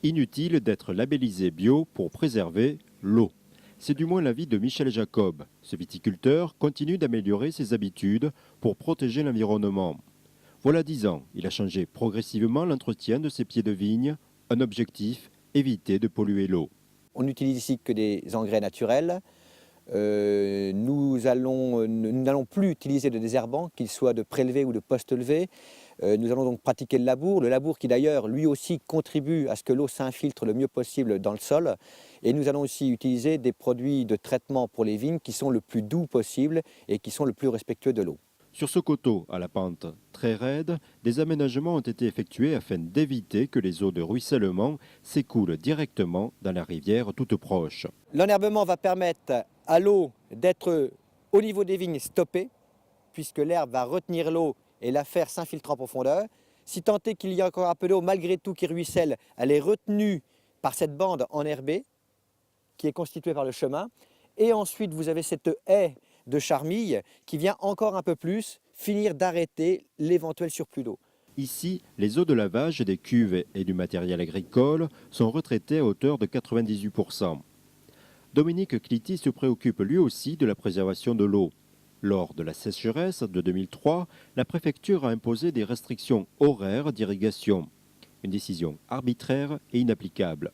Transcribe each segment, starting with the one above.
Inutile d'être labellisé bio pour préserver l'eau. C'est du moins l'avis de Michel Jacob. Ce viticulteur continue d'améliorer ses habitudes pour protéger l'environnement. Voilà 10 ans, il a changé progressivement l'entretien de ses pieds de vigne. Un objectif, éviter de polluer l'eau. On n'utilise ici que des engrais naturels. Nous n'allons plus utiliser de désherbants, qu'ils soient de prélevés ou de post-levés. Nous allons donc pratiquer le labour qui d'ailleurs lui aussi contribue à ce que l'eau s'infiltre le mieux possible dans le sol. Et nous allons aussi utiliser des produits de traitement pour les vignes qui sont le plus doux possible et qui sont le plus respectueux de l'eau. Sur ce coteau à la pente très raide, des aménagements ont été effectués afin d'éviter que les eaux de ruissellement s'écoulent directement dans la rivière toute proche. L'enherbement va permettre à l'eau d'être au niveau des vignes stoppée, puisque l'herbe va retenir l'eau et la faire s'infiltrer en profondeur. Si tant est qu'il y a encore un peu d'eau malgré tout qui ruisselle, elle est retenue par cette bande enherbée qui est constituée par le chemin. Et ensuite, vous avez cette haie de charmille qui vient encore un peu plus finir d'arrêter l'éventuel surplus d'eau. Ici, les eaux de lavage des cuves et du matériel agricole sont retraitées à hauteur de 98%. Dominique Clity se préoccupe lui aussi de la préservation de l'eau. Lors de la sécheresse de 2003, la préfecture a imposé des restrictions horaires d'irrigation. Une décision arbitraire et inapplicable.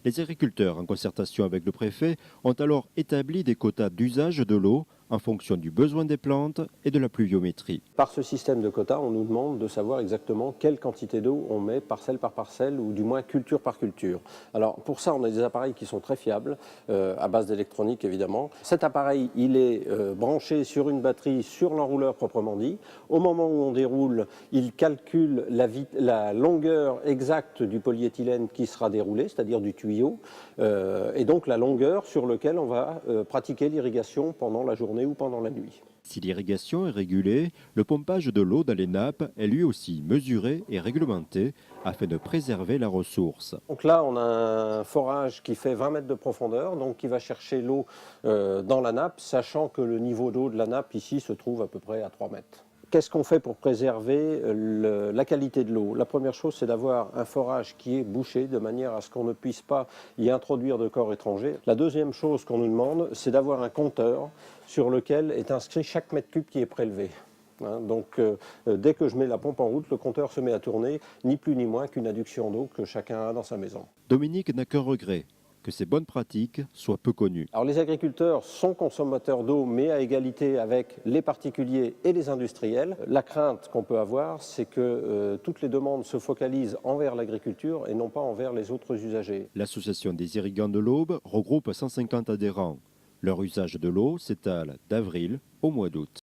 Les agriculteurs, en concertation avec le préfet, ont alors établi des quotas d'usage de l'eau en fonction du besoin des plantes et de la pluviométrie. Par ce système de quotas, on nous demande de savoir exactement quelle quantité d'eau on met parcelle par parcelle ou du moins culture par culture. Alors pour ça, on a des appareils qui sont très fiables, à base d'électronique évidemment. Cet appareil, il est branché sur une batterie, sur l'enrouleur proprement dit. Au moment où on déroule, il calcule la longueur exacte du polyéthylène qui sera déroulé, c'est-à-dire du tuyau, et donc la longueur sur laquelle on va pratiquer l'irrigation pendant la journée ou pendant la nuit. Si l'irrigation est régulée, le pompage de l'eau dans les nappes est lui aussi mesuré et réglementé afin de préserver la ressource. Donc là, on a un forage qui fait 20 mètres de profondeur, donc qui va chercher l'eau dans la nappe, sachant que le niveau d'eau de la nappe ici se trouve à peu près à 3 mètres. Qu'est-ce qu'on fait pour préserver la qualité de l'eau? La première chose, c'est d'avoir un forage qui est bouché de manière à ce qu'on ne puisse pas y introduire de corps étrangers. La deuxième chose qu'on nous demande, c'est d'avoir un compteur sur lequel est inscrit chaque mètre cube qui est prélevé. Donc dès que je mets la pompe en route, le compteur se met à tourner, ni plus ni moins qu'une adduction d'eau que chacun a dans sa maison. Dominique n'a qu'un regret, que ces bonnes pratiques soient peu connues. Alors les agriculteurs sont consommateurs d'eau, mais à égalité avec les particuliers et les industriels. La crainte qu'on peut avoir, c'est que toutes les demandes se focalisent envers l'agriculture et non pas envers les autres usagers. L'association des irrigants de l'Aube regroupe 150 adhérents. Leur usage de l'eau s'étale d'avril au mois d'août.